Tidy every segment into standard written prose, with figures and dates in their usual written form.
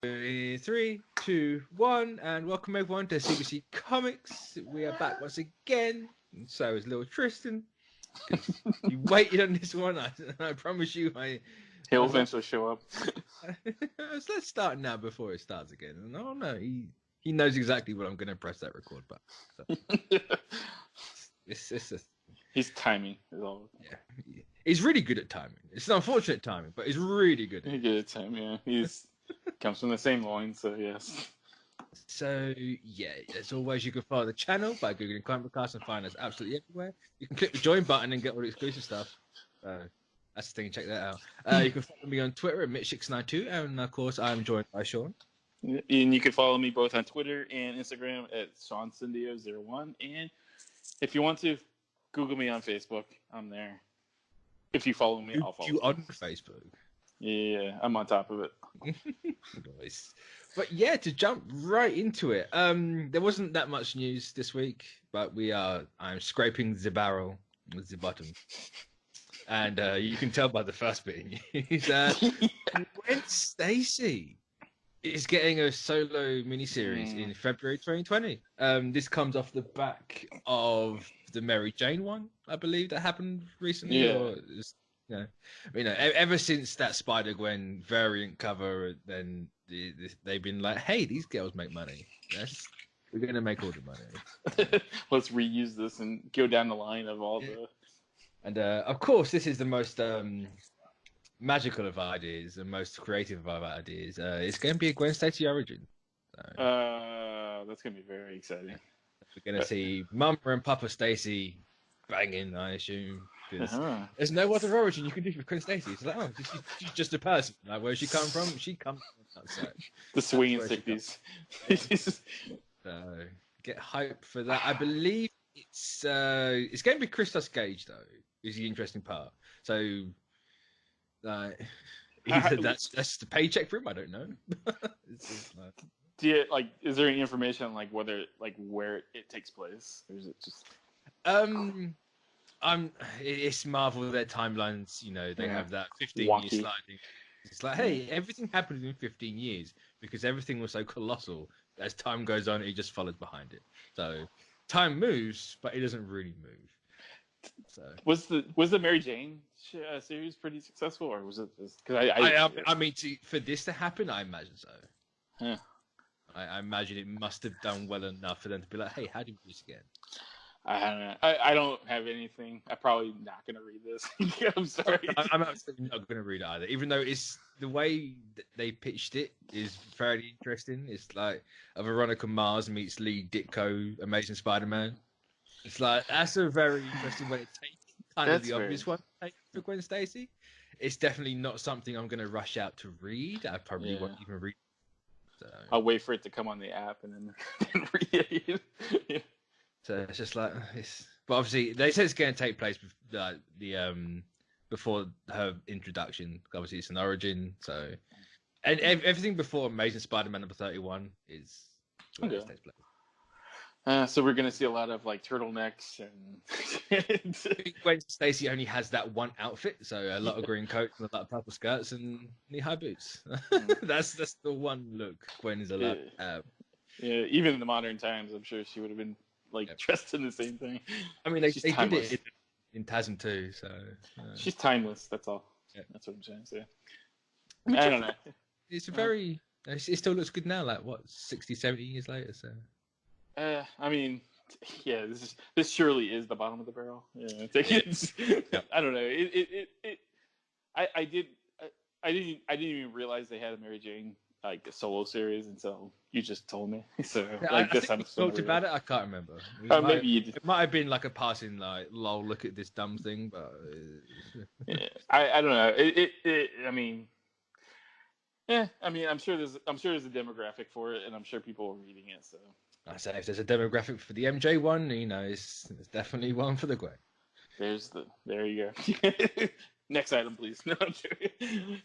Three, two, one, and welcome everyone to CBC Comics. We are back once again, and so is little Tristan. You waited on this one, I promise you. He'll eventually show up. So let's start now before it starts again. No, he knows exactly what I'm going to press that record button. So. He's timing. Is all. Yeah, he's really good at timing. It's an unfortunate timing, but he's really good. He's good at timing. Yeah, he's comes from the same line, so yes. So yeah, as always, you can follow the channel by googling Comic Cast and find us absolutely everywhere. You can click the join button and get all the exclusive stuff. That's the thing. Check that out. You can follow me on Twitter at Mitch692, and of course, I'm joined by Sean. And you can follow me both on Twitter and Instagram at SeanCindio01. And if you want to, Google me on Facebook. I'm there. If you follow me, I'll follow you. On Facebook? Yeah, I'm on top of it. Nice. But yeah, to jump right into it, there wasn't that much news this week, but I'm scraping the barrel with the bottom. And you can tell by the first bit in news that Gwen Stacy is getting a solo miniseries in February 2020. This comes off the back of the Mary Jane one, I believe, that happened recently. Yeah. Ever since that Spider-Gwen variant cover, then they've been like, hey, these girls make money. We're going to make all the money. Let's reuse this and go down the line of all the... And, of course, this is the most magical of ideas, the most creative of ideas. It's going to be a Gwen Stacy origin. So, that's going to be very exciting. We're going to see Mama and Papa Stacy banging, I assume. There's no other origin you can do for Gwen Stacy. It's like, oh, she's just a person. Like, where's she come from? She comes from outside. The swinging 60s. So get hype for that. I believe it's going to be Christos Gage though. Is the interesting part. So either that's the paycheck for him. I don't know. Is there any information on whether where it takes place, or is it just? It's Marvel. Their timelines, they have that 15-year sliding. It's like, hey, everything happened in 15 years because everything was so colossal. As time goes on, it just follows behind it. So time moves, but it doesn't really move. So was the Mary Jane series pretty successful, or was it just because for this to happen, I imagine so. Yeah. I imagine it must have done well enough for them to be like, hey, how do we do this again? I don't know. I don't have anything. I'm probably not going to read this. I'm sorry. I'm absolutely not going to read it either. Even though it's the way that they pitched it is fairly interesting. It's like a Veronica Mars meets Lee Ditko, Amazing Spider-Man. It's like, that's a very interesting way to take kind of the obvious one for Gwen Stacy. It's definitely not something I'm going to rush out to read. I probably won't even read. So I'll wait for it to come on the app and then read it. Yeah. So it's just like but obviously they said it's going to take place before her introduction. Obviously, it's an origin. So and everything before Amazing Spider-Man number 31 is where it takes place. So we're going to see a lot of turtlenecks and. Gwen Stacy only has that one outfit, so a lot of green coats and a lot of purple skirts and knee-high boots. That's the one look Gwen is allowed to have. Yeah, even in the modern times, I'm sure she would have been dressed in the same thing. I mean, they did it in TASM too, so she's timeless. That's all. Yeah. That's what I'm saying. So I don't know. It's it still looks good now. 60, 70 years later. So I mean, yeah, this surely is the bottom of the barrel. Yeah, I don't know. I didn't even realize they had a Mary Jane a solo series until you just told me. So I think we talked about it. I can't remember. Maybe you did. It might have been a passing lol, look at this dumb thing, but I don't know. I mean, I'm sure there's a demographic for it, and I'm sure people are reading it. So I say if there's a demographic for the MJ one, it's definitely one for the Gwen. There you go. Next item, please. No, I'm joking.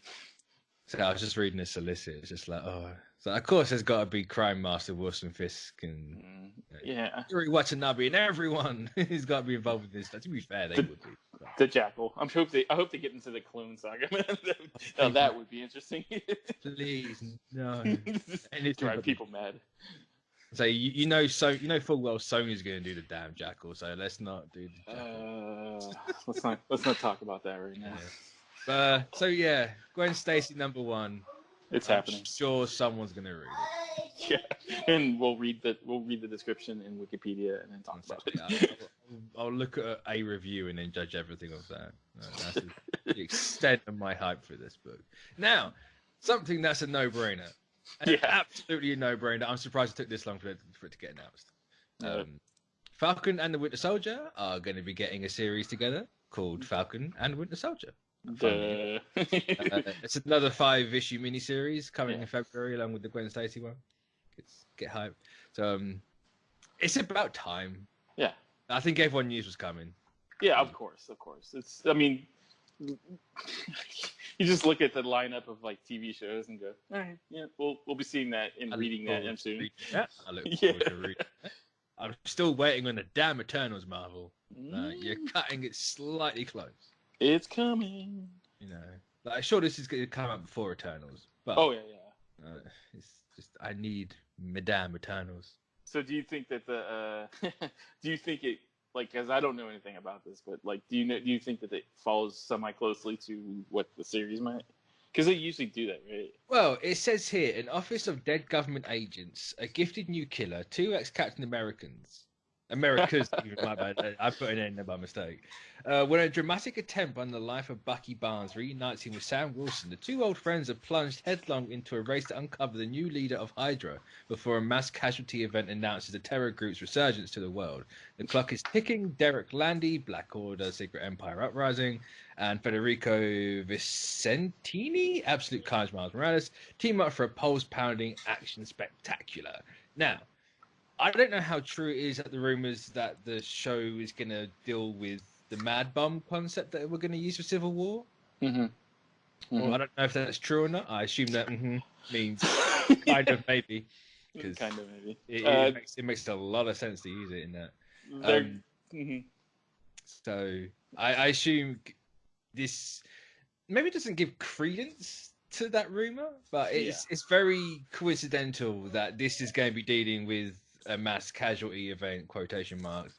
So I was just reading a solicit. It's just so of course there's got to be Crime Master Wilson Fisk and Yuri Watanabe and everyone who's got to be involved with this. To be fair, they would be. But. The Jackal. I hope they get into the clone saga. Now that would be interesting. Please, no. Drive people mad. So you know full well Sony's going to do the damn Jackal. So let's not do the Jackal. Let's not talk about that right now. Yeah. So yeah, Gwen Stacy #1. It's happening. I'm sure someone's going to read it. Yeah, and we'll read the description in Wikipedia and then talk about it. I'll look at a review and then judge everything of that. That's the extent of my hype for this book. Now, something that's a no-brainer. Absolutely a no-brainer. I'm surprised it took this long for it to get announced. Falcon and the Winter Soldier are going to be getting a series together called Falcon and Winter Soldier. It's another 5-issue miniseries coming in February along with the Gwen Stacy one. Get hyped. So it's about time. Yeah. I think everyone knew this was coming. Yeah, of course. I mean, you just look at the lineup of like TV shows and go, all right, yeah, we'll be seeing that and reading that soon. Yeah, I look forward to reading that. I'm still waiting on the damn Eternals, Marvel. You're cutting it slightly close. It's coming. You know, like sure this is going to come out before Eternals, but it's just I need Madame Eternals. So do you think that do you think it like, because I don't know anything about this, but like, do you think that it follows semi closely to what the series might? Because they usually do that, right? Well, it says here, an office of dead government agents, a gifted new killer, 2 ex-Captain Americans. America's, even my bad. I put it in there by mistake. When a dramatic attempt on the life of Bucky Barnes reunites him with Sam Wilson, the 2 old friends are plunged headlong into a race to uncover the new leader of Hydra before a mass casualty event announces the terror group's resurgence to the world. The clock is ticking. Derek Landy, Black Order, Secret Empire Uprising, and Federico Vicentini, Absolute Carnage Miles Morales, team up for a pulse-pounding action spectacular. Now, I don't know how true it is that the rumors that the show is going to deal with the Mad Bomb concept that we're going to use for Civil War. Well, I don't know if that's true or not. I assume that means kind of maybe. Kind of maybe. It makes a lot of sense to use it in that. So I assume this maybe doesn't give credence to that rumor, but it's very coincidental that this is going to be dealing with a mass casualty event, quotation marks,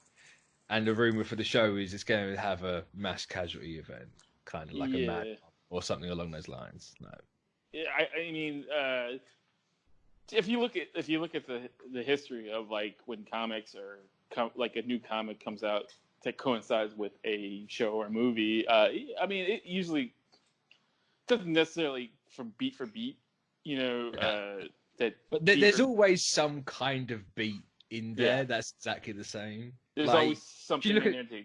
and the rumor for the show is it's going to have a mass casualty event, kind of like a mad or something along those lines. No. Yeah, I mean, if you look at the history of like when comics like a new comic comes out that coincides with a show or movie, I mean, it usually doesn't necessarily from beat for beat, you know. But there's always some kind of beat in there that's exactly the same. There's always something in there.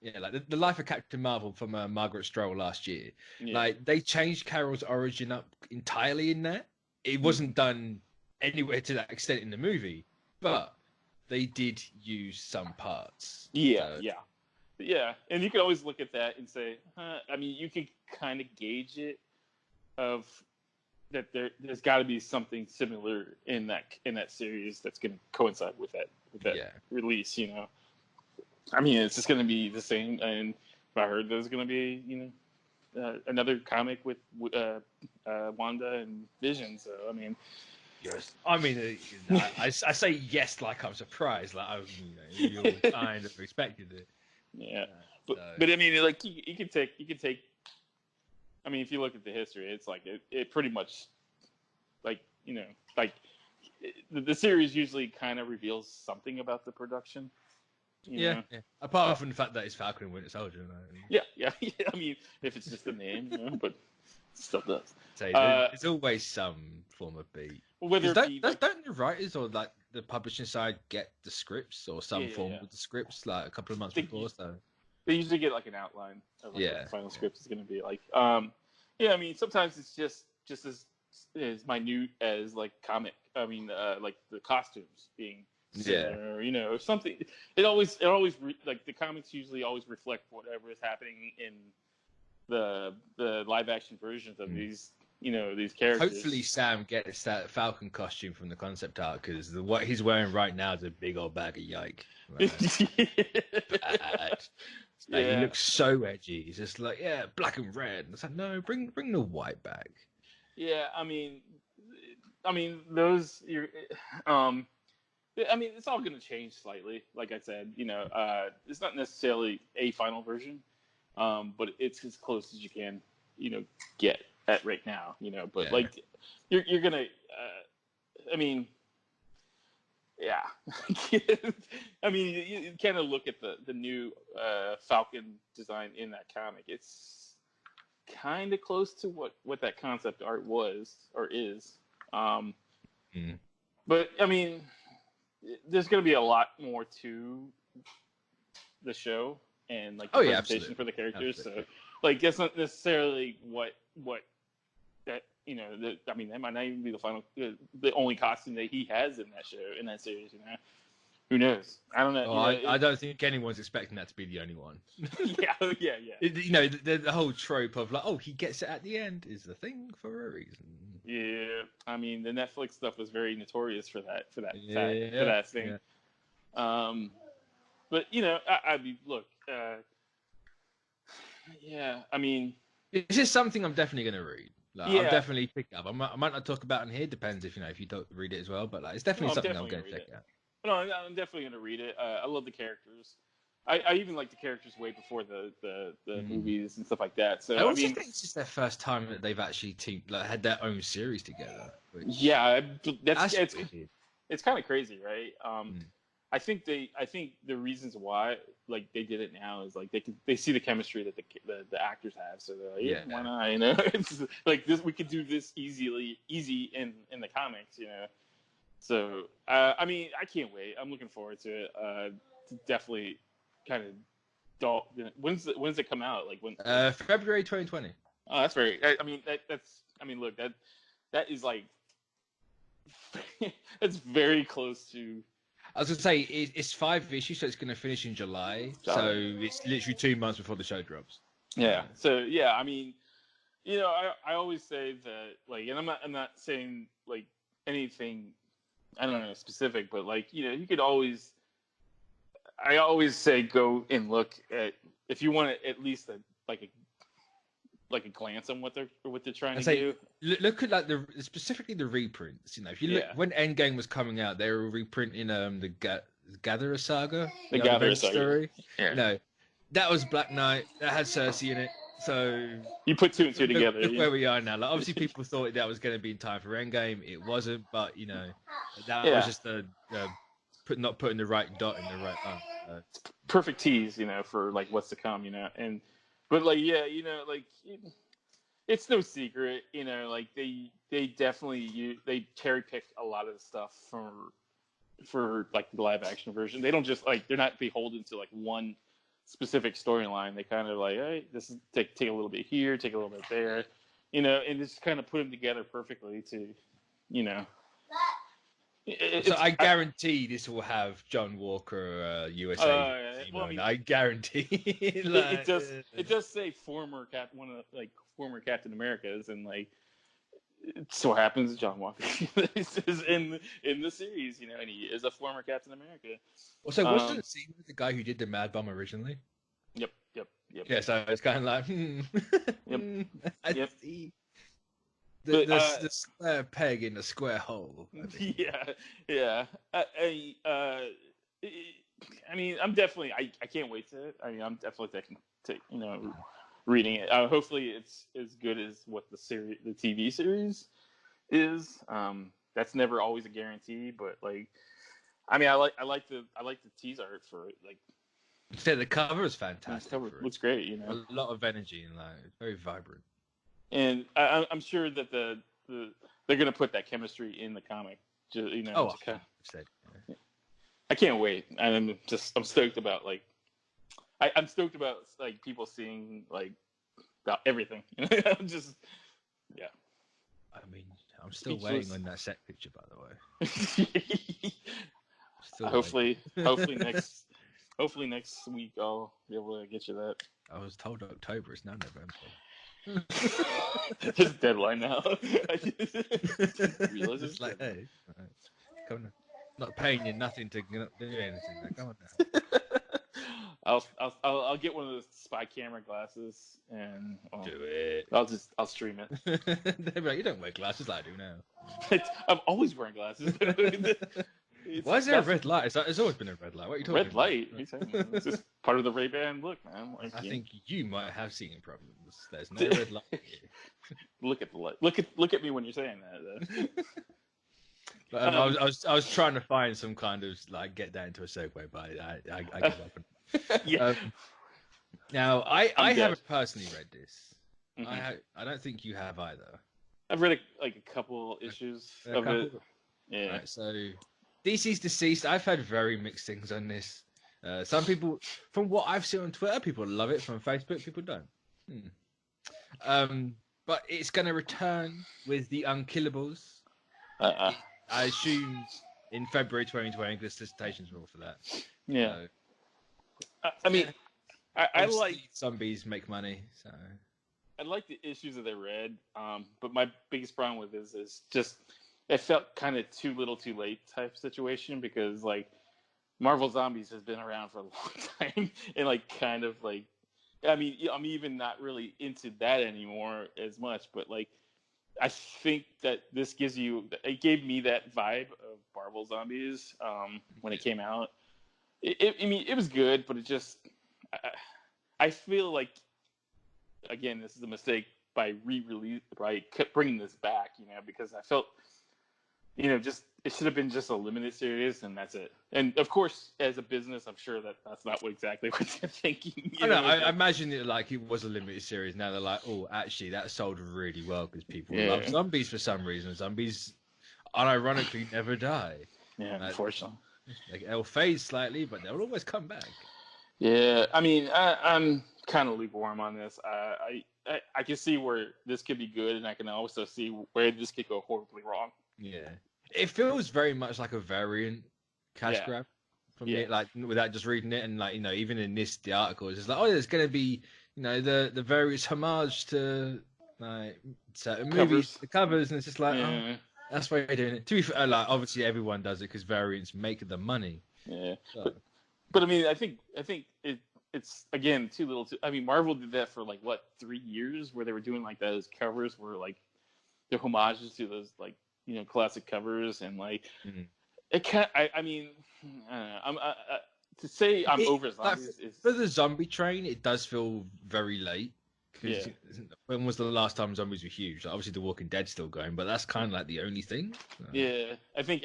Yeah, like the Life of Captain Marvel from Margaret Stroll last year. Yeah. Like they changed Carol's origin up entirely in there. It wasn't done anywhere to that extent in the movie, but they did use some parts. Yeah. And you can always look at that and say, I mean, you can kind of gauge it of that there's got to be something similar in that series that's going to coincide with that release, you know. I mean, it's just going to be the same. And I heard there's going to be, you know, another comic with Wanda and Vision. So I mean, yes. I mean, I say yes like I'm surprised, like you kind of expected it. Yeah, but I mean, like you could take. I mean, if you look at the history, it's like it pretty much, like, you know, like the series usually kind of reveals something about the production. You know? Apart from the fact that it's Falcon and Winter Soldier. Yeah. I mean, if it's just the name, you know, but stuff does. So there's always some form of beat. Whether don't the writers or like the publishing side get the scripts or some form of the scripts like a couple of months before? So they usually get like an outline of what the final script is going to be like. I mean, sometimes it's just as minute as like comic. I mean, like the costumes being similar, or, you know, something. It always like the comics usually always reflect whatever is happening in the live action versions of these, you know, these characters. Hopefully, Sam gets that Falcon costume from the concept art, because what he's wearing right now is a big old bag of yike. Right? Bad. Like, he looks so edgy. He's just like, yeah, black and red. And it's like, no, bring the white back. Yeah, I mean, those it's all going to change slightly. Like I said, it's not necessarily a final version, but it's as close as you can, get at right now. But like, you're gonna, yeah. I mean, you kind of look at the new Falcon design in that comic. It's kind of close to what that concept art was or is. But I mean, there's going to be a lot more to the show and like the presentation for the characters. Absolutely. So like that's not necessarily what that that might not even be the final, the only costume that he has in that show, in that series. Who knows? I don't know. Well, I don't think anyone's expecting that to be the only one. yeah. The whole trope of like, oh, he gets it at the end is the thing for a reason. Yeah, I mean, the Netflix stuff was very notorious for that thing. Yeah. But I mean, look, I mean, this is something I'm definitely going to read. Like, I'll definitely pick it up. I might not talk about it in here. Depends if you don't read it as well. But like, it's definitely something I'm going to check out. No, I'm definitely going to read it. I love the characters. I even like the characters way before the movies and stuff like that. So I think it's just their first time that they've actually had their own series together. It's kind of crazy, right? I think the reasons why like they did it now is like they see the chemistry that the actors have, so they're like, why not? It's like this, we could do this easy in the comics, So I mean, I can't wait. I'm looking forward to it. Definitely, kind of. When's it come out? Like when? February 2020. Oh, that's very. I mean, that's. I mean, look, that is like. It's very close to. I was gonna say it's 5 issues, so it's gonna finish in July. So it's literally 2 months before the show drops. Yeah. So yeah, I mean, I always say that like, and I'm not saying like anything, I don't know, specific, but like you could always. I always say go and look at, if you want at least a glance on what they're trying to do. Look at like specifically the reprints. If you look when Endgame was coming out, they were reprinting the Gatherer Saga, the Gatherer Saga story. Yeah. That was Black Knight. That had Cersei in it. So you put two and two together. Look where we are now. Like, obviously, people thought that was going to be in time for Endgame. It wasn't, but that was just not putting the right dot in the right line. Perfect tease, for like what's to come, but like like it's no secret, like they definitely they cherry pick a lot of the stuff for like the live action version. They don't just like, they're not beholden to like one specific storyline. They kind of like, hey, this is take a little bit here, take a little bit there, and just kind of put them together perfectly to, So I guarantee this will have John Walker, USA. I guarantee. It does say former Captain America's, and like it so happens John Walker is in the series, and he is a former Captain America. Well, so wasn't it seen with the guy who did the Mad Bomb originally? Yep. Yeah, so it's kind of like, Yep. See. The square peg in the square hole. Yeah. I mean, I'm definitely. I can't wait to. I mean, I'm definitely reading it. Hopefully, it's as good as what the TV series is. That's never always a guarantee, but like, I mean, I like the tease art for it. Like, yeah, the cover is fantastic. The cover looks great. A lot of energy and like very vibrant. And I'm sure that they're gonna put that chemistry in the comic. I can't wait. I'm stoked about like I'm stoked about like people seeing like about everything. I'm just I mean, I'm still waiting on that set picture, by the way. Hopefully next week I'll be able to get you that. I was told October. It's now November. There's a deadline now. It's like, hey, come on. Not paying you nothing to do anything. Like, come on now. I'll get one of those spy camera glasses and Do it. I'll stream it. They're like, you don't wear glasses like I do now. I'm always wearing glasses. Why is there a red light? It's always been a red light. What are you talking red about? light? It's just part of the Ray-Ban look, man. Like, I think you might have seeing problems. There's no red light here. Look at the light. Look at me when you're saying that. But, I was trying to find some kind of like get that into a segue, but I give up. Yeah. Now I haven't personally read this. Mm-hmm. I don't think you have either. I've read a couple issues of it. Yeah. Right, so DCeased. I've heard very mixed things on this. Some people, from what I've seen on Twitter, people love it. From Facebook, people don't. But it's going to return with the Unkillables. I assume in February 2020, because solicitations are all for that. Yeah. So, I mean, I like zombies make money, so I like the issues that I read. But my biggest problem with this is just it felt kind of too little, too late type situation because like Marvel Zombies has been around for a long time, and like kind of like I mean I'm even not really into that anymore as much, but like. I think that this it gave me that vibe of Marvel Zombies when it came out. I mean, it was good, but it just, I feel like, again, this is a mistake by bringing this back, because I felt, just, it should have been just a limited series and that's it. And of course, as a business, I'm sure that's not exactly what they're thinking. I imagine it like it was a limited series. Now they're like, oh, actually, that sold really well because people love zombies for some reason. Zombies, unironically, never die. Yeah, unfortunately. They'll fade slightly, but they'll always come back. Yeah, I mean, I'm kind of lukewarm on this. I can see where this could be good, and I can also see where this could go horribly wrong. Yeah, it feels very much like a variant cash grab from me, like without just reading it, and like even in the article, it's just like, oh, there's going to be the various homage to like certain movies, the covers, and it's just like, oh, that's why you're doing it. To be fair, like obviously everyone does it because variants make the money. Yeah, so. but I mean, I think it's again too little. I mean, Marvel did that for like what 3 years, where they were doing like those covers were like the homages to those like classic covers, and like it can't. I mean, I'm to say I'm over zombies is for the zombie train. It does feel very late. Yeah. When was the last time zombies were huge? Like, obviously, The Walking Dead's still going, but that's kind of like the only thing. So. Yeah, I think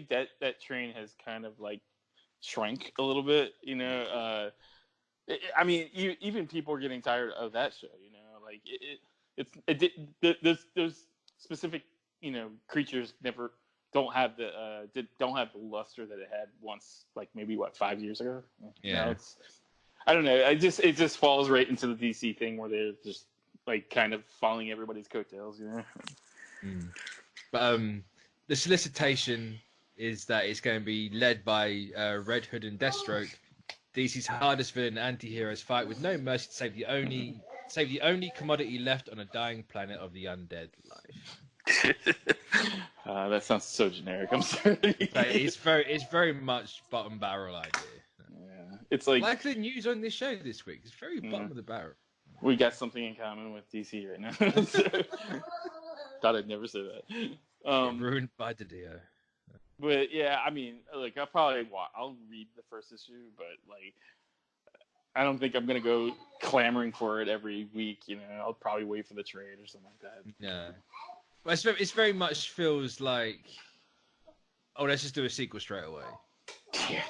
that train has kind of like shrank a little bit. I mean, even people are getting tired of that show. Like those specific creatures never don't have the luster that it had once, like maybe 5 years ago. Yeah, I don't know. It just falls right into the DC thing where they're just like kind of following everybody's coattails, But the solicitation is that it's going to be led by Red Hood and Deathstroke. DC's hardest villain anti-heroes fight with no mercy to save the only commodity left on a dying planet of the undead life. That sounds so generic. I'm sorry. It's very much bottom barrel idea. Yeah, it's like the news on this show this week. It's very bottom of the barrel. We got something in common with DC right now. Thought I'd never say that. Ruined by the Dio. But yeah, I mean, like I'll read the first issue, but like I don't think I'm gonna go clamoring for it every week. I'll probably wait for the trade or something like that. Yeah, well, it's very much feels like, oh, let's just do a sequel straight away. Yeah.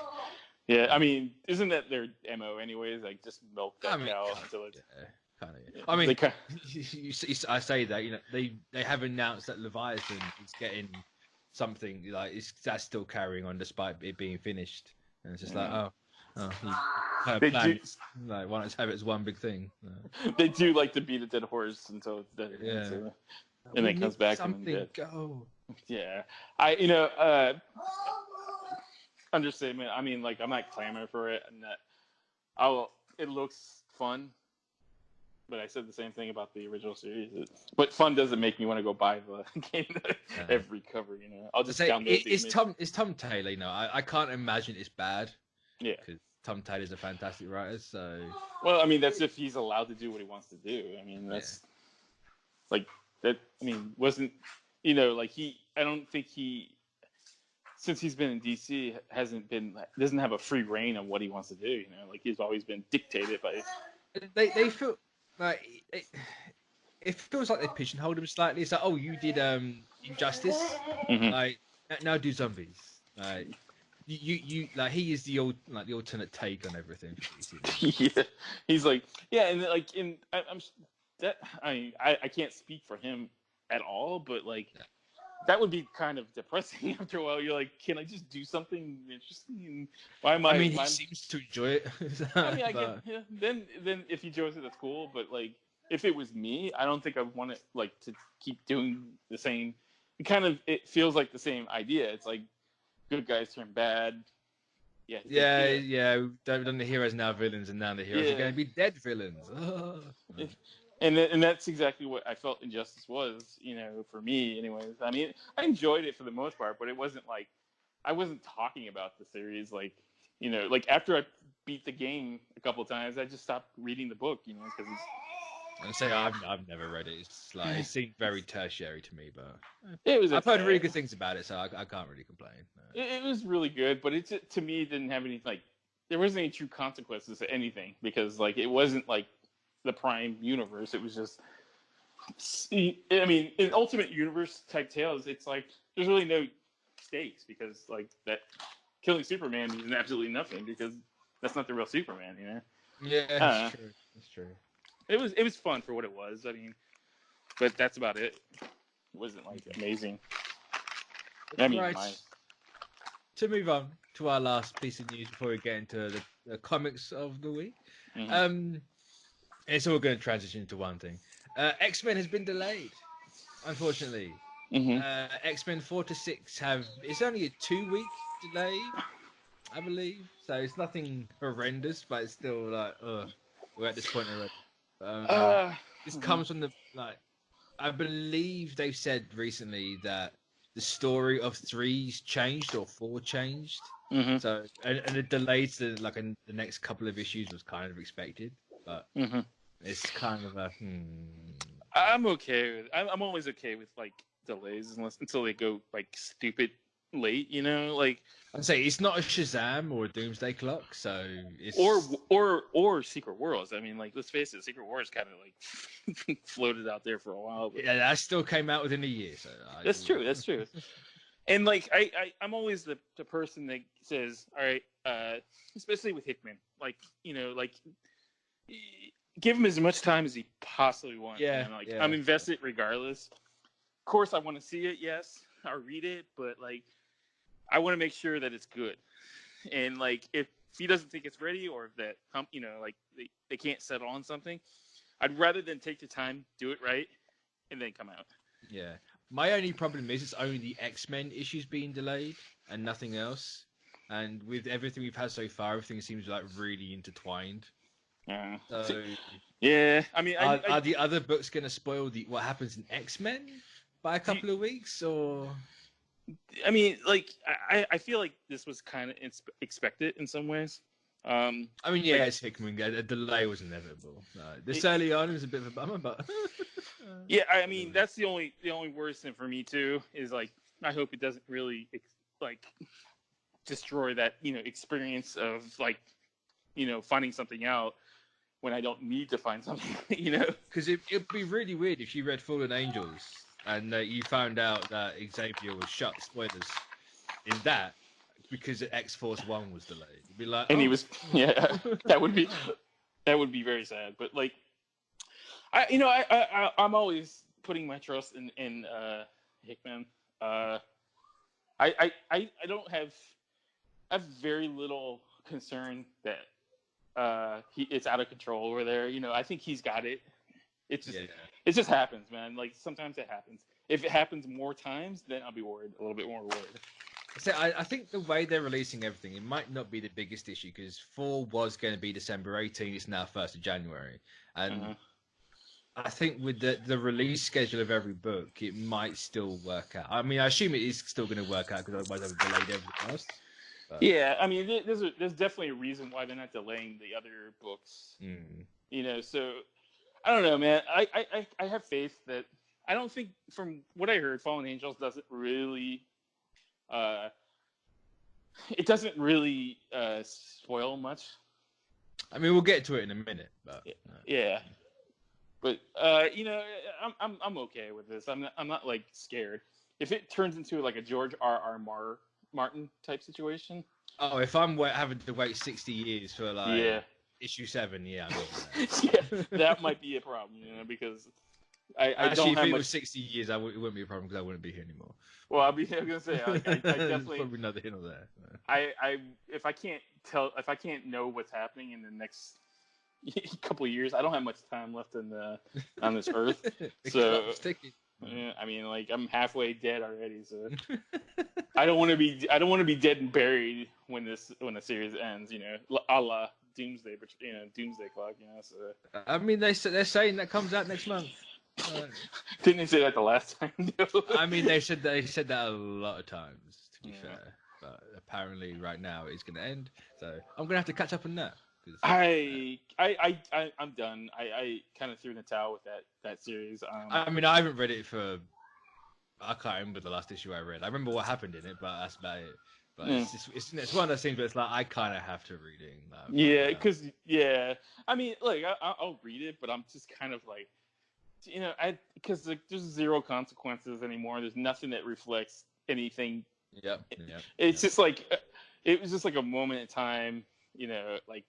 Yeah, I mean, isn't that their MO anyways? Like, just milk that cow until it's... Yeah, kind of. Yeah. I mean, I say that, they have announced that Leviathan is getting something, like, that's still carrying on despite it being finished. And it's just like, you kind of plan, like, why not have it as one big thing? They do like to beat a dead horse until it's dead. Yeah. And then it comes back and then dead. Go. Yeah. Understatement. I mean, like, I'm not clamoring for it, and that it looks fun, but I said the same thing about the original series. But fun doesn't make me want to go buy the game every cover. I'll just download it's Tom Taylor. I can't imagine it's bad. Yeah, Tom Taylor's a fantastic writer. So, well, I mean, that's if he's allowed to do what he wants to do. I mean, that's like that. I mean, wasn't like I don't think since he's been in DC doesn't have a free reign of what he wants to do. Like he's always been dictated by. They feel like it feels like they pigeonholed him slightly. It's like, oh, you did Injustice, like now do zombies. Like you like he is the alternate take on everything. Yeah, he's like and like I can't speak for him at all, but like that would be kind of depressing after a while. You're like, can I just do something interesting? Why am I? I mean, he seems to enjoy it. I mean, I get then if he enjoys it, that's cool. But like, if it was me, I don't think I would want it to keep doing the same. It feels like the same idea. It's like good guys turn bad. Yeah. Done the heroes now villains, and now the heroes are going to be dead villains. Oh. And that's exactly what I felt Injustice was, for me anyways. I mean, I enjoyed it for the most part, but it wasn't like I wasn't talking about the series like after I beat the game a couple of times, I just stopped reading the book, because I've never read it. It's like it seemed very tertiary to me, but I've heard really good things about it, so I can't really complain. No. It was really good, but to me it didn't have any there wasn't any true consequences to anything because it wasn't like the Prime universe. It was just, I mean, in Ultimate Universe type tales, it's like there's really no stakes because that killing Superman means absolutely nothing because that's not the real Superman, Yeah, that's true. That's true. It was fun for what it was. I mean, but that's about it. It wasn't amazing. I mean, right. To move on to our last piece of news before we get into the comics of the week. It's all going to transition into one thing. X-Men has been delayed, unfortunately. X-Men 4 to 6 it's only a 2-week delay, I believe. So it's nothing horrendous, but it's still we're at this point already. This comes from I believe they've said recently that the story of 3's changed or 4 changed. So and the delay to the next couple of issues was kind of expected, but it's kind of I'm okay with. I'm always okay with delays until they go stupid late. I'd say it's not a Shazam or a Doomsday Clock, so it's or Secret Worlds. I mean, let's face it, Secret Wars kind of floated out there for a while. But... Yeah, that still came out within a year. So that's true. That's true. And I'm always the person that says, all right, especially with Hickman, give him as much time as he possibly wants. Yeah, I'm invested regardless. Of course, I want to see it. Yes, I'll read it, but I want to make sure that it's good. And if he doesn't think it's ready, or if that they can't settle on something, I'd rather than take the time, do it right, and then come out. Yeah. My only problem is it's only the X-Men issues being delayed and nothing else. And with everything we've had so far, everything seems really intertwined. So, yeah, I mean, are the other books going to spoil what happens in X-Men by a couple of weeks, or? I mean, I feel like this was kind of expected in some ways. I mean, yeah, it's Hickman. A delay was inevitable. This early on was a bit of a bummer, but yeah, I mean, that's the only worst thing for me too is I hope it doesn't really destroy that experience of finding something out when I don't need to find something, Because it'd be really weird if you read Fallen Angels and you found out that Xavier was shot. Spoilers in that. Because X-Force 1 was delayed. It'd be like, and he was, that would be very sad. But I'm always putting my trust in Hickman. I don't have very little concern that it's out of control over there. I think he's got it. It just happens, man. Sometimes it happens. If it happens more times, then I'll be worried, a little bit more worried. So I think the way they're releasing everything, it might not be the biggest issue because 4 was going to be December 18th. It's now 1st of January. And I think with the release schedule of every book, it might still work out. I mean, I assume it is still going to work out because otherwise I would have delayed everything else. Yeah, I mean, there's definitely a reason why they're not delaying the other books. You know, so I don't know, man. I have faith that I don't think, from what I heard, Fallen Angels doesn't really it doesn't really spoil much. I mean, we'll get to it in a minute, but yeah. But you know, I'm okay with this. I'm not like scared. If it turns into like a George R.R. Martin type situation. Oh, if I'm having to wait 60 years for like issue 7, yeah, I'm yeah, that might be a problem, you know, because I actually, don't if have it much... was 60 years, it wouldn't be a problem because I wouldn't be here anymore. Well, I was gonna say, I definitely probably neither here nor there. If I can't know what's happening in the next couple of years, I don't have much time left on this earth. So yeah, I mean, like, I'm halfway dead already, so I don't want to be dead and buried when the series ends, you know, a la Doomsday, but you know, Doomsday Clock, you know. So I mean, they're saying that comes out next month. Didn't they say that the last time? I mean, they said that a lot of times, to be fair. But apparently, right now it's going to end, so I'm going to have to catch up on that. I'm done. I kind of threw in the towel with that series. I mean, I haven't read it I can't remember the last issue I read. I remember what happened in it, but that's about it. But it's one of those things where it's like I kind of have to read it. Like, because I mean, like I'll read it, but I'm just kind of like, you know, because like there's zero consequences anymore. There's nothing that reflects anything. It's just like it was just like a moment in time, you know, like.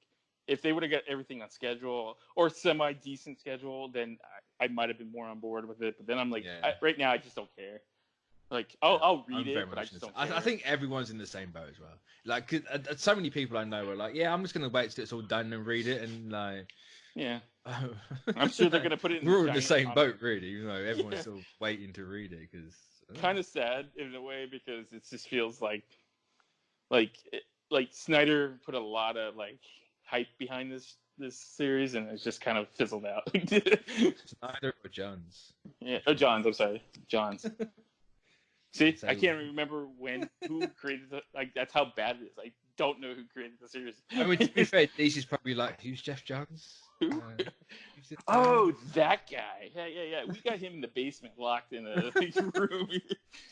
If they would have got everything on schedule or semi-decent schedule, then I might have been more on board with it. But then I'm like, right now I just don't care. Like, I'll read it, but I just don't care. I think everyone's in the same boat as well. Like, 'cause, so many people I know are like, I'm just going to wait till it's all done and read it. And like, I'm sure they're going to put it in we're all in the same boat, really. You know, everyone's still waiting to read it because kind of sad in a way because it just feels like Snyder put a lot of like hype behind this series, and it's just kind of fizzled out. Snyder or Johns? Yeah, Johns. I'm sorry, Johns. See, I can't remember who created that's how bad it is. I don't know who created the series. I mean, to be fair, DC's probably like, who's Jeff Johns? Who? Oh, that guy. Yeah. We got him in the basement, locked in a room.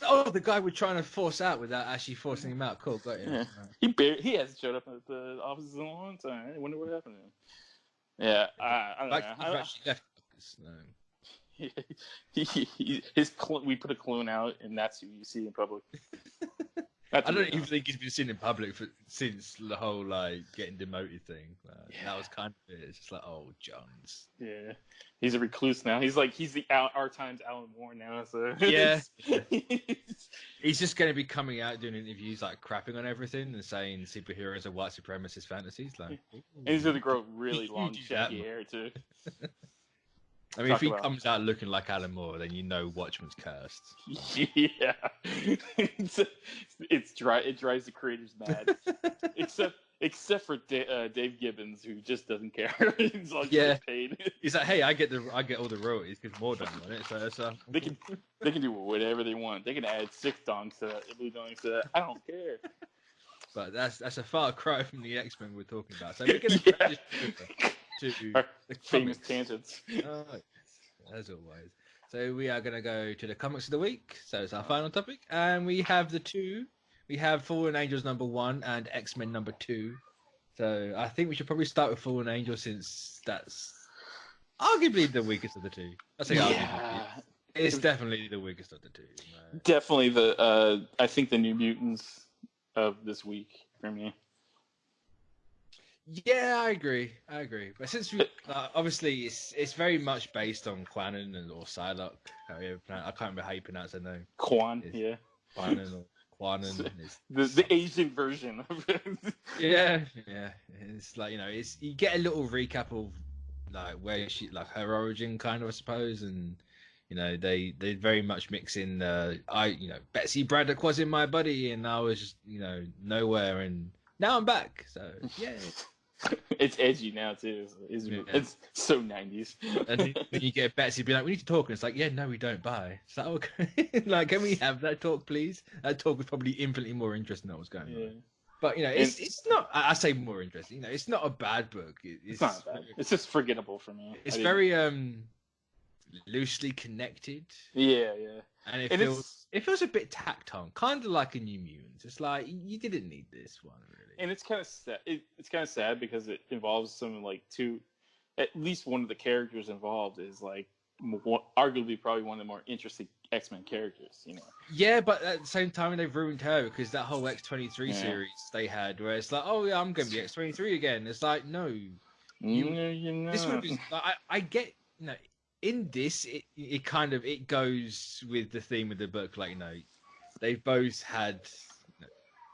Oh, the guy we're trying to force out without actually forcing him out. Cool, got you. Yeah. He hasn't showed up at the offices in a long time. I wonder what happened to him. Yeah, I don't know. Actually left. We put a clone out, and that's who you see in public. I don't even think he's been seen in public since the whole like getting demoted thing. That was kind of it. It's just like, oh, Johns. Yeah, he's a recluse now. He's the our times Alan Moore now. So yeah, he's just going to be coming out doing interviews like crapping on everything and saying superheroes are white supremacist fantasies. Like, and he's going to grow really long, shaggy hair too. I mean, if he comes out looking like Alan Moore, then you know Watchmen's cursed. Yeah, it drives the creators mad. Except for Dave Gibbons, who just doesn't care. He's like, paid. He's like, hey, I get all the royalties because Moore done on it. So they can do whatever they want. They can add 6 dongs to that, blue dongs to that. I don't care. But that's a far cry from the X-Men we're talking about. So we're going to to our famous tangents. As always. So we are going to go to the comics of the week. So it's our final topic, and we have the two. We have Fallen Angels #1 and X-Men #2. So I think we should probably start with Fallen Angels since that's arguably the weakest of the two. I say arguably. It's definitely the weakest of the two. Definitely I think the New Mutants of this week for me. Yeah, I agree. But since we obviously it's very much based on Quanon or Psylocke. I can't remember how you pronounce her name. Quanon, yeah. Quanon or Quanon. The Asian version of it. Yeah. It's like, you know, you get a little recap of like where she, like her origin, kind of, I suppose, and you know they very much mix in. Betsy Braddock was in my buddy, and I was just, you know, nowhere, and now I'm back. So yeah. It's edgy now too. It's so 90s. And then you get Betsy be like, "We need to talk," and it's like, "Yeah, no, we don't. Bye." Is that okay? Like, can we have that talk, please? That talk was probably infinitely more interesting than what was going on. But it's not. I say more interesting. It's not a bad book. It's not bad. It's just forgettable for me. It's very loosely connected. Yeah. And it feels a bit tacked on, kind of like a New Mutants. It's like you didn't need this one really. And it's kind of sad. It's kind of sad because it involves some at least one of the characters involved is like arguably probably one of the more interesting X-Men characters. Yeah, but at the same time they've ruined her because that whole X-23 series they had, where it's like, oh yeah, I'm going to be X-23 again. It's like, no, you're not. This would be. I get. In this, it kind of goes with the theme of the book. Like, they've both had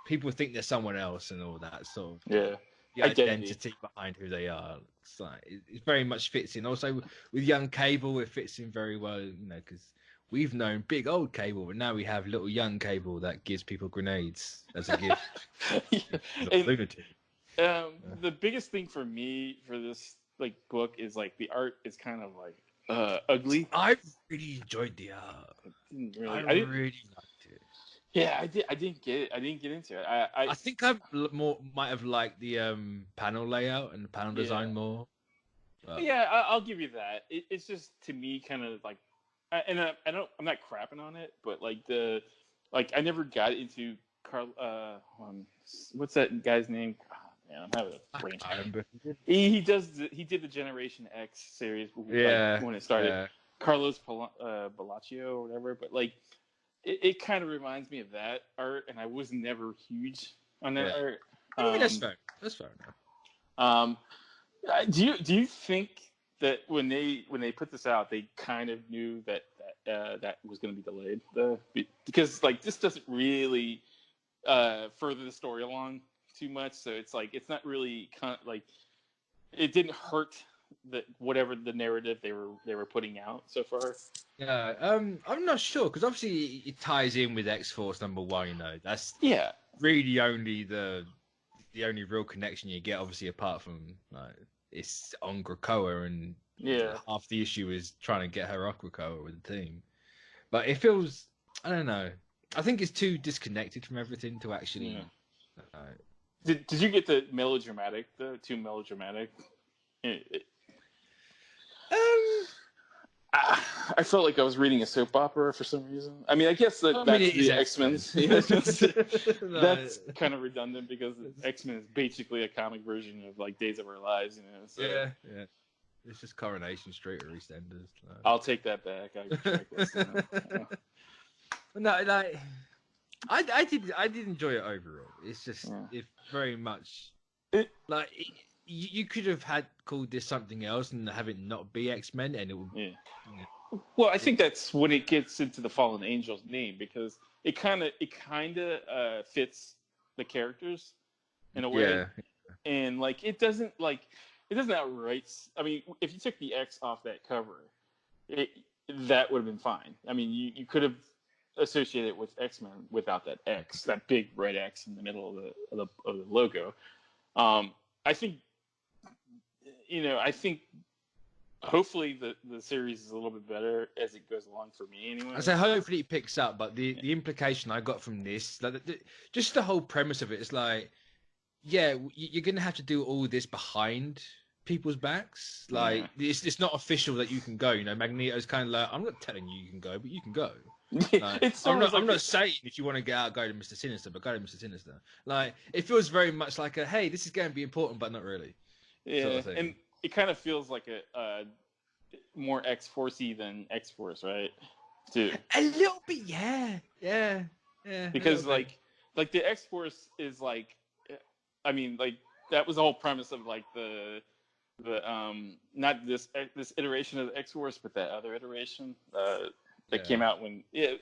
people think they're someone else and all that sort of the identity behind who they are. It's like it very much fits in. Also with young Cable, it fits in very well. Because we've known big old Cable, but now we have little young Cable that gives people grenades as a gift. Lunatic. The biggest thing for me for this book is the art is kind of ugly. I really enjoyed the art. I really liked it. Yeah, I didn't get it. I didn't get into it. I think I might have liked the panel layout and the panel design more. But... Yeah, I'll give you that. It's just to me kind of I'm not crapping on it, but I never got into what's that guy's name? Man, I'm having a brain. He did the Generation X series when it started. Yeah. Carlos Bellaccio or whatever, but it kind of reminds me of that art, and I was never huge on that art. I mean, that's fair. That's fair enough. Do you think that when they put this out, they kind of knew that was going to be delayed? Because this doesn't really further the story along too much, so it's not really it didn't hurt whatever the narrative they were putting out so far. Yeah, I'm not sure because obviously it ties in with X-Force #1. That's really only the only real connection you get. Obviously, apart from it's on Krakoa, and half the issue is trying to get her off Krakoa with the team. But it feels, I don't know. I think it's too disconnected from everything to actually. Yeah. Did you get the melodramatic? The too melodramatic? I felt like I was reading a soap opera for some reason. I mean, I guess that's the X-Men. That's kind of redundant because X-Men is basically a comic version of Days of Our Lives. So. Yeah. It's just Coronation Street or EastEnders. I'll take that back. I did enjoy it overall. It's just it very much you could have called this something else and have it not be X-Men, and it would. Yeah. Well, I think that's when it gets into the Fallen Angels name because it kind of fits the characters in a way, and it doesn't outright. I mean, if you took the X off that cover, that would have been fine. I mean, you could have associated it with X-Men without that X, that big red X in the middle of the logo. I think. I think hopefully the series is a little bit better as it goes along for me anyway. I say hopefully it picks up, but the implication I got from this, just the whole premise of it is you're going to have to do all this behind people's backs. It's not official that you can go. Magneto's kind of I'm not telling you can go, but you can go. I'm not saying if you want to get out, go to Mr. Sinister, but go to Mr. Sinister. It feels very much like hey, this is going to be important, but not really. Yeah, sort of thing. And it kind of feels like a more X-Force-y than X-Force, right? Too. A little bit, yeah. Because the X-Force is I mean, that was the whole premise of the not this iteration of the X-Force, but that other iteration that came out when. Yeah,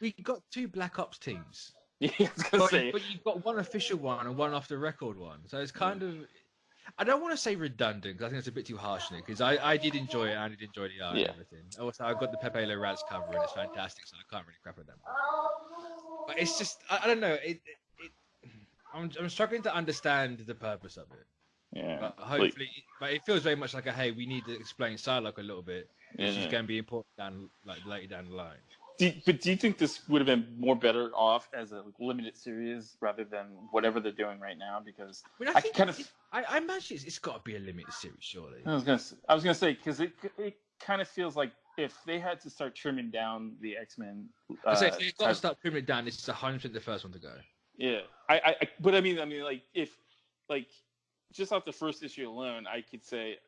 we got 2 Black Ops teams. Yeah, I was gonna say. But you've got one official one and one off the record one, so it's kind of. I don't want to say redundant because I think it's a bit too harsh in it. Because I did enjoy it and I did enjoy the art and everything. Also, I've got the Pepe Le Raz cover and it's fantastic, so I can't really crap at that. But it's just I don't know. I'm struggling to understand the purpose of it. Yeah. But hopefully, but it feels very much like hey, we need to explain Psylocke a little bit. She's going to be important later down the line. do you think this would have been more better off as a limited series rather than whatever they're doing right now? Because I imagine it's got to be a limited series, surely. I was gonna say because it kind of feels like if they had to start trimming down the X-Men, I say if they've got to start trimming it down, this is 100% the first one to go. Yeah, but I mean, like if like just off the first issue alone, I could say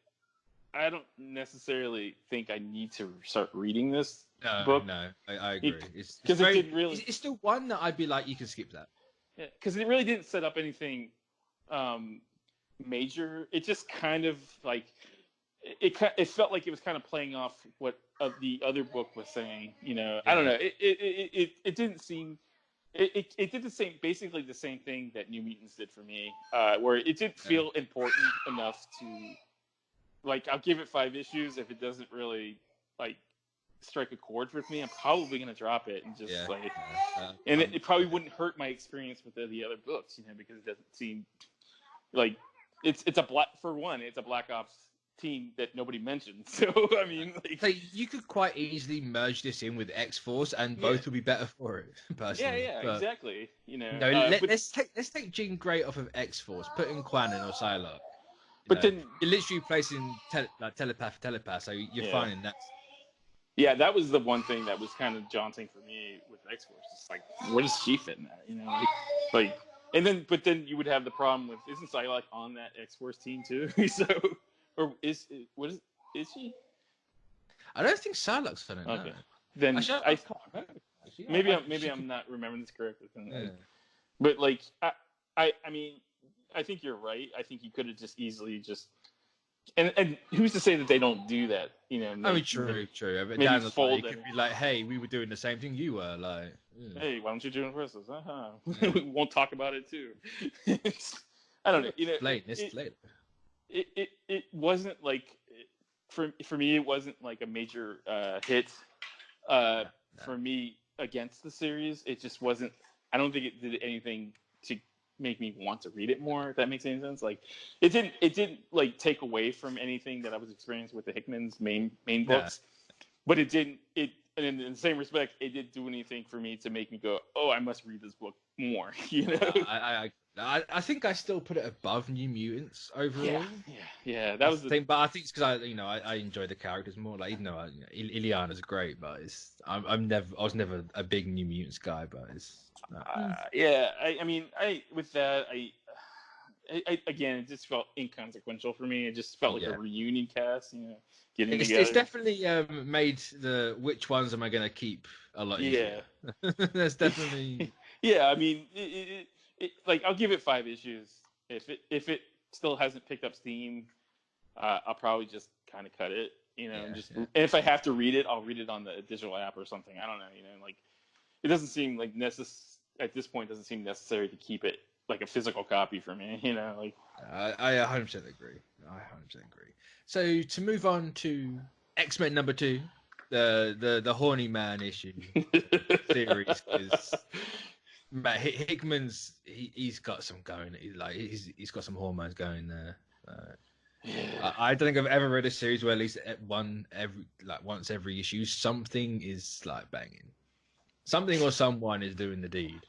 I don't necessarily think I need to start reading this book. No, I agree. Because it didn't really. It's the one that I'd be like, you can skip that. Yeah, because it really didn't set up anything major. It just kind of like it felt like it was kind of playing off what the other book was saying. You know, I don't know. It didn't seem. It did basically the same thing that New Mutants did for me, where it didn't feel important enough to, like, I'll give it 5 issues. If it doesn't really, like, strike a chord with me, I'm probably going to drop it and just, and it probably wouldn't hurt my experience with the other books, you know, because it doesn't seem, like, it's a Black Ops team that nobody mentioned. So, I mean, like... So you could quite easily merge this in with X-Force and both would be better for it, personally. Yeah, exactly. You know, let's take Jean Grey off of X-Force, put in Quanon or Psylocke. But then... You're literally placing telepath, so you're fine in that. Yeah, that was the one thing that was kind of jaunting for me with X-Force. It's like, where does she fit in that? You know, like... But then you would have the problem with, isn't Psylocke on that X-Force team too? So... Or is she? I don't think Psylocke's on it. Okay, no. Then actually, maybe I'm not remembering this correctly. Yeah. But like I mean I think you're right. I think you could have just easily and who's to say that they don't do that? You know. I mean, true. But down the line, you could be like, hey, we were doing the same thing you were. Like, hey, why don't you do it for us? We won't talk about it too. I don't know. You know, later. It wasn't like for me it wasn't like a major hit for me against the series. It just wasn't. I don't think it did anything to make me want to read it more, if that makes any sense. Like it didn't like take away from anything that I was experiencing with the Hickman's main books, but it didn't and in the same respect it didn't do anything for me to make me go, oh, I must read this book more. You know. I think I still put it above New Mutants overall. Yeah. That was the thing, but I think it's because I enjoy the characters more. Like, even though Illyana's great, but I was never a big New Mutants guy. But I mean, with that, again, it just felt inconsequential for me. It just felt like a reunion cast, you know, getting together. It's definitely made the which ones am I going to keep a lot easier. Yeah, there's definitely. Yeah, I mean, like I'll give it 5 issues. If it still hasn't picked up steam, I'll probably just kind of cut it. You know, and if I have to read it, I'll read it on the digital app or something. I don't know. You know, like it doesn't seem like at this point. Doesn't seem necessary to keep it like a physical copy for me. You know, like I 100% agree. So to move on to X-Men number 2, the Horny Man issue series is. Matt Hickman's he's got some going. He's got some hormones going there. I don't think I've ever read a series where at least once every issue something is like banging, something or someone is doing the deed.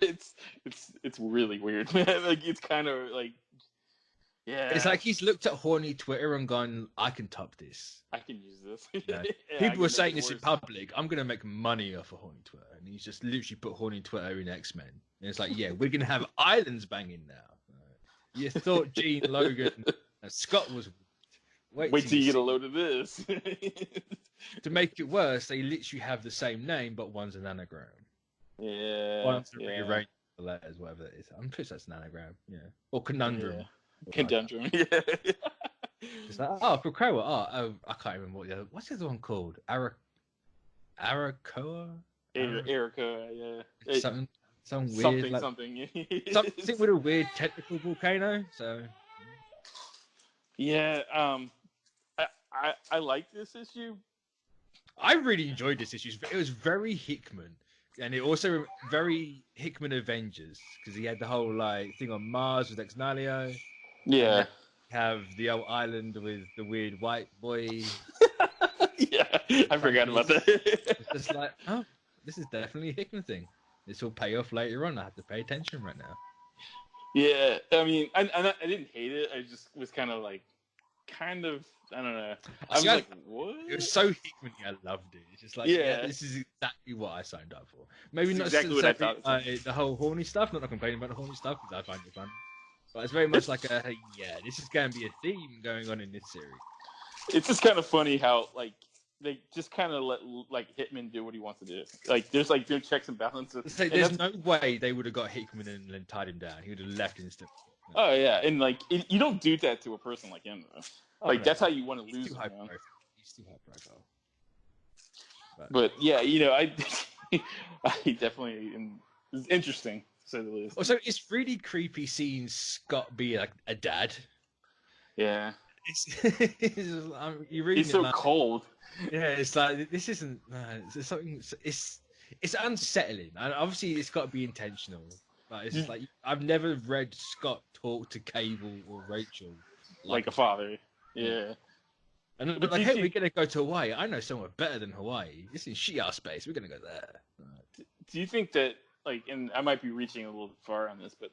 It's really weird, man. Like it's kind of like it's like he's looked at horny Twitter and gone, I can top this. I can use this. People were saying this in public. I'm gonna make money off of horny Twitter, and he's just literally put horny Twitter in X-Men. And it's like, yeah, we're gonna have islands banging now. You thought Gene, Logan, and Scott was. Wait till you get a load of this. To make it worse, they literally have the same name, but one's an anagram. Yeah. One's rearranged the letters, whatever that is. I'm pretty sure that's an anagram. Yeah. Or conundrum. Yeah. Conundrum. Yeah. It's like, for Crow. I can't remember what's the other one called? Arakoa? Arakoa, yeah. Some weird something with a weird technical volcano. So yeah, I like this issue. I really enjoyed this issue. It was very Hickman, and it also very Hickman Avengers because he had the whole like thing on Mars with Exnalio. Yeah. Have the old island with the weird white boy. Yeah. I forgot about that. It's just like, oh, this is definitely a Hickman thing. This will pay off later on. I have to pay attention right now. Yeah, I mean, I didn't hate it. I just was kind of, I don't know. I was like, what? It was so Hickman. I loved it. It's just like, yeah, this is exactly what I signed up for. Maybe not exactly what I thought. The whole horny stuff. Not complaining about the horny stuff because I find it fun. But it's very much like this is going to be a theme going on in this series. It's just kind of funny how they just kind of let Hitman do what he wants to do. There's no checks and balances. There's no way they would have got Hickman and then tied him down. He would have left instantly. No. Oh yeah, and you don't do that to a person like him though. No. That's how you want to lose him. He's too high profile. But yeah, I definitely it's interesting. So the least. Also, it's really creepy seeing Scott be like a dad. Yeah. He's so cold. Yeah, it's like this isn't. It's something. It's unsettling, and obviously it's got to be intentional. But it's like I've never read Scott talk to Cable or Rachel like a father. Yeah. And but hey, we're gonna go to Hawaii. I know somewhere better than Hawaii. This is shit-ass space. We're gonna go there. Do you think that and I might be reaching a little far on this, but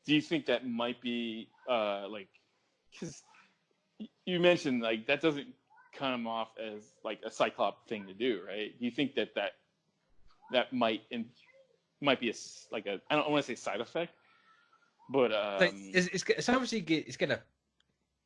do you think that might be because you mentioned that doesn't come off as a Cyclops thing to do, right? Do you think that might be a I don't want to say side effect, but it's obviously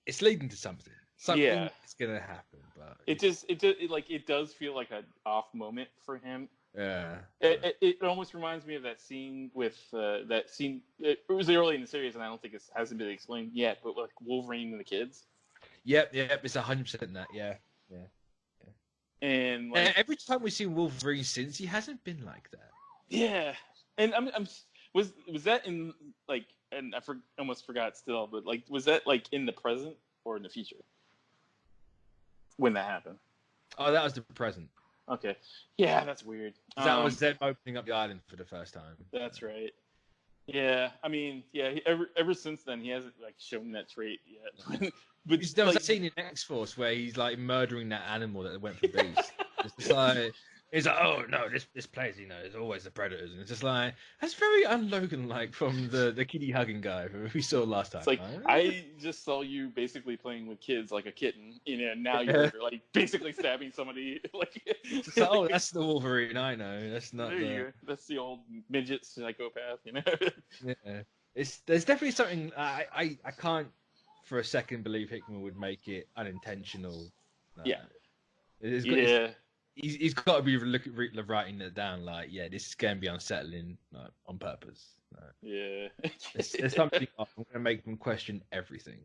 it's leading to something. Something is gonna happen, but it does feel like an off moment for him. Yeah, it almost reminds me of that scene with It was early in the series, and I don't think it hasn't been explained yet. But Wolverine and the kids. Yep, it's 100% that. Yeah. And every time we've seen Wolverine since, he hasn't been like that. Yeah, and was that in and I almost forgot still, but was that in the present or in the future when that happened? Oh, that was the present. Okay. Yeah, that's weird. That was them opening up the island for the first time. That's right. Yeah, I mean, ever since then he hasn't shown that trait yet. But there was a scene in X-Force where he's murdering that animal that went for Beast. It's just he's like, oh no, this place, there's always the predators, and it's just that's very un-Logan from the kitty hugging guy who we saw last time. It's I just saw you basically playing with kids like a kitten, now you're basically stabbing somebody. Oh, that's the Wolverine I know. That's not that's the old midget psychopath, Yeah, there's definitely something I can't for a second believe Hickman would make it unintentional. He's got to be writing it down. This is going to be unsettling on purpose. Yeah, there's something. I'm going to make them question everything.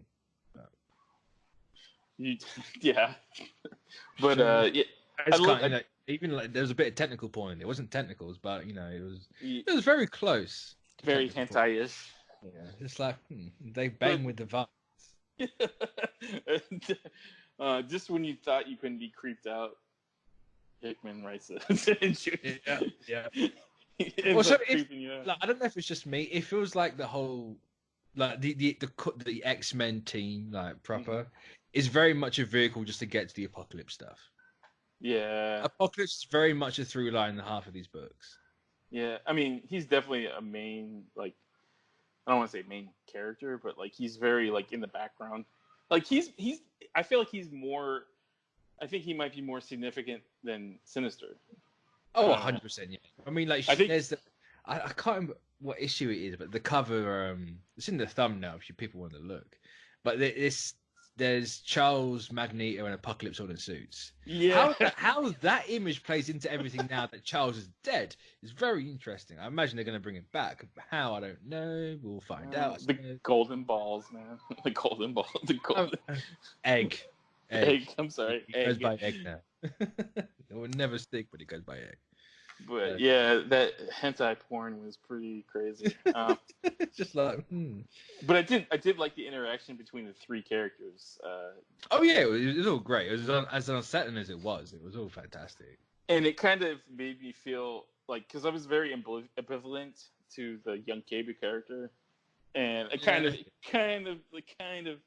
Yeah, but even there was a bit of technical point. It wasn't technicals, but it was very close. Very hentai-ish. Yeah, it's they bang with the violence. Just when you thought you couldn't be creeped out, Hickman writes it. Yeah. Also, I don't know if it's just me. It feels like the whole, the X-Men team, proper, is very much a vehicle just to get to the Apocalypse stuff. Yeah. Apocalypse is very much a through line in half of these books. Yeah, I mean, he's definitely a main, I don't want to say main character, but he's very in the background. He's I feel like he's more. I think he might be more significant than Sinister. Oh, 100%. Yeah. I mean, I think there's I can't remember what issue it is, but the cover it's in the thumbnail if people want to look. But there's Charles, Magneto, and Apocalypse all in suits. Yeah. How that image plays into everything now that Charles is dead is very interesting. I imagine they're going to bring it back. How, I don't know. We'll find out. The golden balls, man. The golden ball. The golden egg. I'm sorry. It goes by egg now. It will never stick, but it goes by egg. But that hentai porn was pretty crazy. Just But I did like the interaction between the three characters. It was all great. It was as unsettling as it was. It was all fantastic. And it kind of made me feel because I was very ambivalent to the young Cable character, and it kind of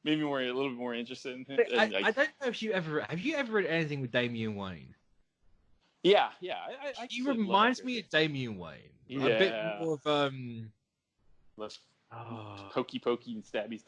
made me a little bit more interested in him. I don't know if you ever read anything with Damian Wayne. Yeah. He reminds me of Damian Wayne. Yeah. A bit more of less pokey and stabby.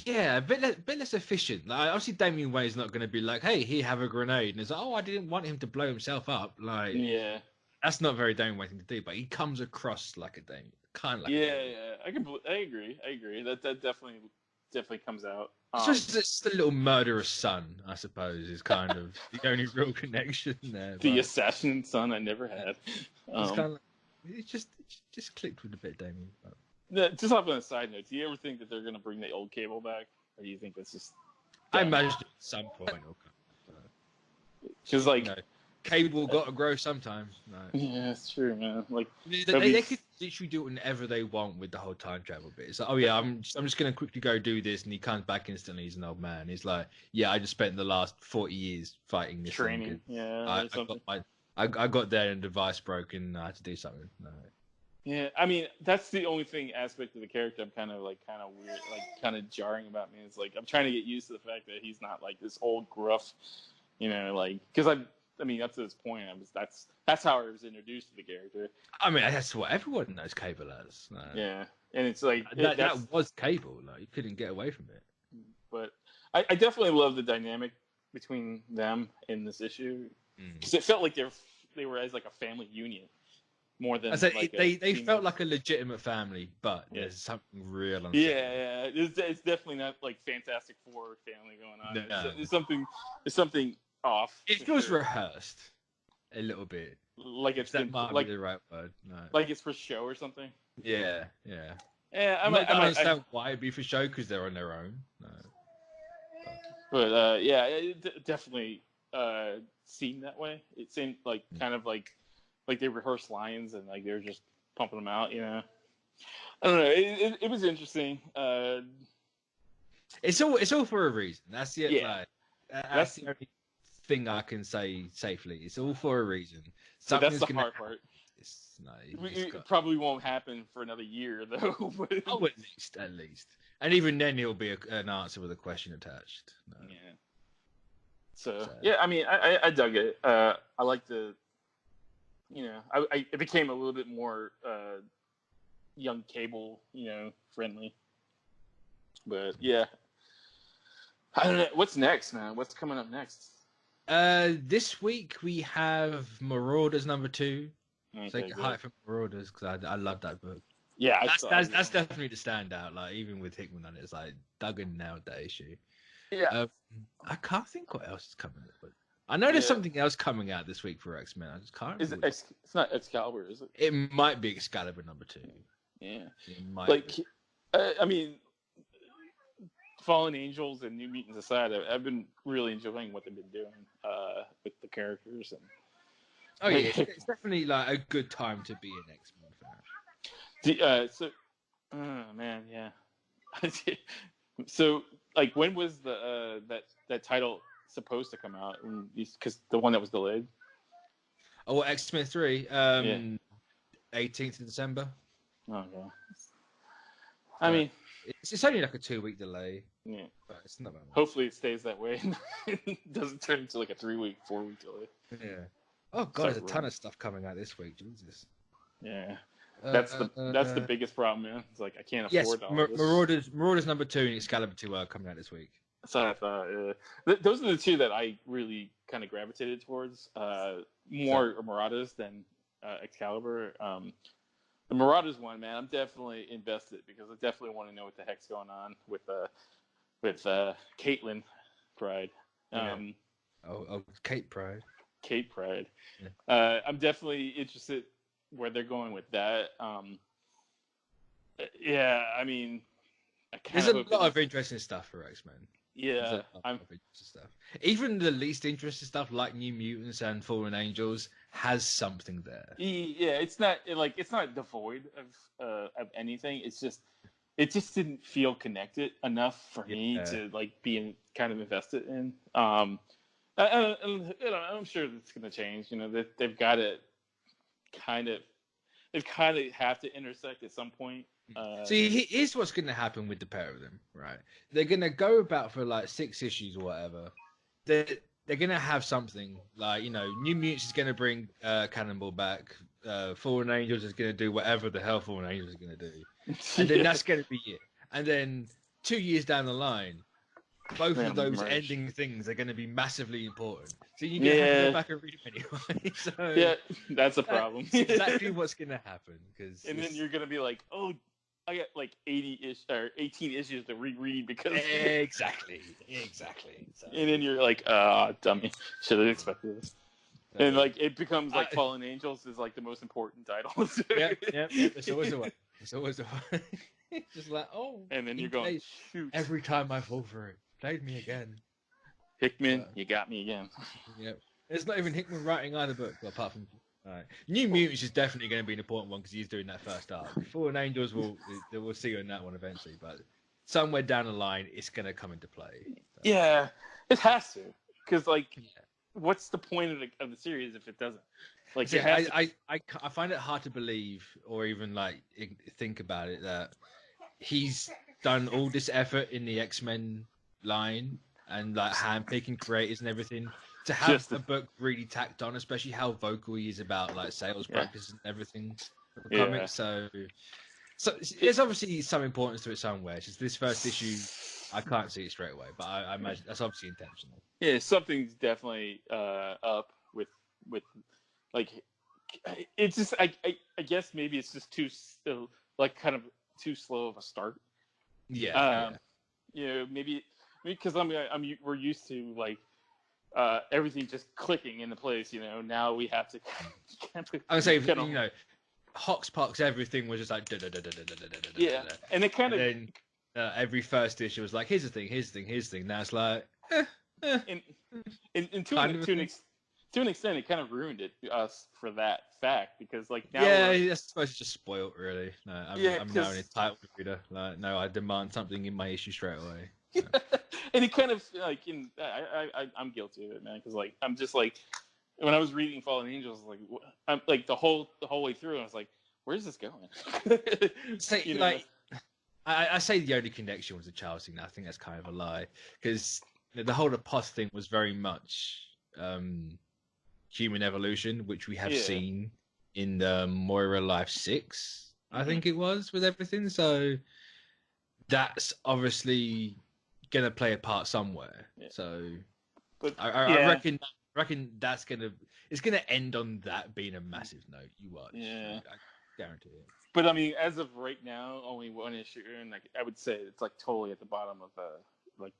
Yeah, a bit less efficient. Like, obviously, Damian Wayne's not going to be like, "Hey, here, have a grenade," and it's like, "Oh, I didn't want him to blow himself up." Like, yeah, that's not very Damian Wayne thing to do. But he comes across like a Damian, kind of like. I agree. That definitely comes out. It's just a little murderous son, I suppose, is kind of the only real connection there. The assassin son I never had. It's kind of like, it just clicked with a bit, Damian. But... Just off on a side note, do you ever think that they're going to bring the old Cable back, or do you think that's just? I imagine at some point it'll come. Because Cable got to grow sometime. No. Yeah, that's true, man. Like they could literally do whatever they want with the whole time travel bit. It's like, oh yeah, I'm just gonna quickly go do this, and he comes back instantly. He's an old man. He's like, yeah, I just spent the last 40 years fighting this training. Yeah, I got there and the device broke, and I had to do something. No. Yeah, I mean that's the only aspect of the character I'm kind of weird, kind of jarring about me. It's like I'm trying to get used to the fact that he's not like this old gruff, because I mean, up to this point, that's how I was introduced to the character. I mean, that's what everyone knows Cable as. No. Yeah, and it's like that was Cable. Like, you couldn't get away from it. But I definitely love the dynamic between them in this issue because it felt like they were as like a family union more than. They felt like a legitimate family, but there's something real. Yeah. It's definitely not like Fantastic Four family going on. No. It's something off. It feels rehearsed a little bit. Like it's that might be the right word. No. Like it's for show or something. Yeah. Yeah, I understand why it'd be for show because they're on their own. No. But yeah, it definitely seemed that way. It seemed like kind of like they rehearsed lines and like they were just pumping them out. I don't know. It was interesting. It's all for a reason. That's the that's the only thing I can say safely. It's all for a reason. So that's the hard part. It probably won't happen for another year, though. Oh, at least. And even then, it'll be an answer with a question attached. No. Yeah. So, yeah, I mean, I dug it. I like the, it became a little bit more young Cable, friendly. But, yeah. I don't know. What's next, man? What's coming up next? This week we have Marauders #2. Okay, so hype for Marauders because I love that book. Yeah, that's definitely the standout. Like even with Hickman on it, it's like Duggan nailed that issue. Yeah, I can't think what else is coming up. But I know there's something else coming out this week for X-Men. I just can't. Is it? It's not Excalibur, is it? It might be Excalibur #2. Yeah, it might. I mean. Fallen Angels and New Mutants aside, I've been really enjoying what they've been doing with the characters. And oh yeah, it's definitely like a good time to be an X-Men fan. Man, yeah. So, like, when was the that title supposed to come out? Because the one that was delayed. Oh, X-Men 3, 18th of December. Oh yeah. I mean. It's only like a 2-week delay. Yeah. But it's not that much. Hopefully it stays that way. It doesn't turn into like a 3-week, 4-week delay. Yeah. Oh god, there's a ton of stuff coming out this week. Jesus. Yeah. That's the biggest problem, man. It's like I can't afford all this. Marauders #2 and Excalibur 2 are coming out this week. So I thought those are the two that I really kind of gravitated towards. More Marauders than Excalibur. The Marauders one, man, I'm definitely invested because I definitely want to know what the heck's going on with Caitlin Pride. Kate Pride. Kate Pride. Yeah. I'm definitely interested where they're going with that. Yeah, I mean, there's a lot of interesting stuff for X-Men. Yeah, stuff. Even the least interesting stuff like New Mutants and Fallen Angels has something there. Yeah, it's not devoid of anything. It's just it just didn't feel connected enough for me to like be kind of invested in. I'm sure it's going to change. They've got to kind of they kind of have to intersect at some point. See, here's what's going to happen with the pair of them, right? They're going to go about for like 6 issues or whatever. They're going to have something like, you know, New Mutants is going to bring Cannonball back. Fallen Angels is going to do whatever the hell Fallen Angels is going to do. And then that's going to be it. And then 2 years down the line, both of those ending things are going to be massively important. So you're going to have to go back and read them anyway. So yeah, that's a problem. That's exactly what's going to happen. And then you're going to be like, oh, I got like 18 issues to reread because exactly. So... And then you're like, dummy, should have expected this. And like it becomes like Fallen Angels is like the most important title. Yep. It's always the way. Just like, oh. And then you're going, shoot. Every time I fall for it, played me again. Hickman, you got me again. Yep. It's not even Hickman writing either book, apart from. Right. New Mutants is definitely going to be an important one because he's doing that first arc. Fallen Angels we'll see you in that one eventually, but somewhere down the line it's going to come into play. So. Yeah, it has to, because like, what's the point of the series if it doesn't? Like, see, I find it hard to believe or even like think about it that he's done all this effort in the X-Men line and like handpicking creators and everything. To have the book really tacked on, especially how vocal he is about like sales practice and everything for the comics. So there's obviously some importance to it somewhere. It's just this first issue, I can't see it straight away, but I imagine that's obviously intentional. Yeah, something's definitely up with like it's just I guess maybe it's just too kind of too slow of a start. Yeah. You know, maybe because we're used to like. Everything just clicking into place, you know. Now we have to. I would say, you know, Hoxpox, everything was just like. Yeah, and it kind of. Then every first issue was like, here's the thing. Now it's like. And to an extent, it kind of ruined us for that fact because, like, now. Yeah, that's supposed to just spoiled, really. No, I'm now an entitled reader. Like, no, I demand something in my issue straight away. So. And it kind of like I'm guilty of it, man, because like I'm just like when I was reading Fallen Angels, like I'm like the whole way through, I was like, where's this going? I say the only connection was the child thing. I think that's kind of a lie because the whole Apoth thing was very much human evolution, which we have seen in the Moira Life 6, I think it was, with everything. So that's obviously gonna play a part somewhere. So but I reckon that's it's gonna end on that being a massive note. You watch. Yeah. I guarantee it. But I mean, as of right now, only one issue, and like I would say it's like totally at the bottom of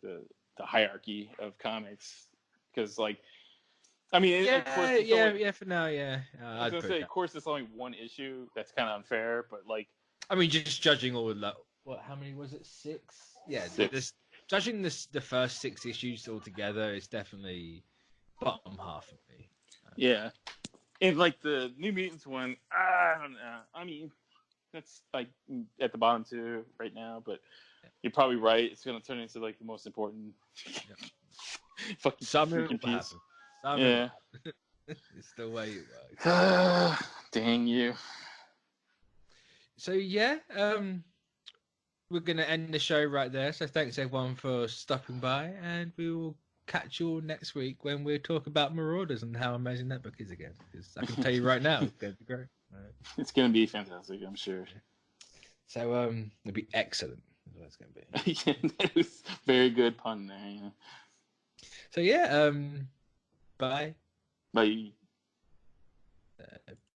the hierarchy of comics, because like I mean, of course, for now, yeah. I was gonna say, of course, it's only one issue. That's kind of unfair, but like, I mean, just judging all of that. What? How many was it? 6? Yeah, 6. Judging the first 6 issues all together, it's definitely bottom half of me. Yeah, and like the New Mutants one, I don't know. I mean, that's like at the bottom too right now, but you're probably right. It's gonna turn into like the most important fucking freaking piece. Yeah, it's the way it works. Dang you. So yeah, we're going to end the show right there. So thanks everyone for stopping by, and we will catch you all next week when we talk about Marauders and how amazing that book is again. Because I can tell you right now, it's going to be great. Right. It's going to be fantastic, I'm sure. So it'll be excellent. That's what it's going to be. Yeah, that was very good pun there. Yeah. So yeah, bye. Bye.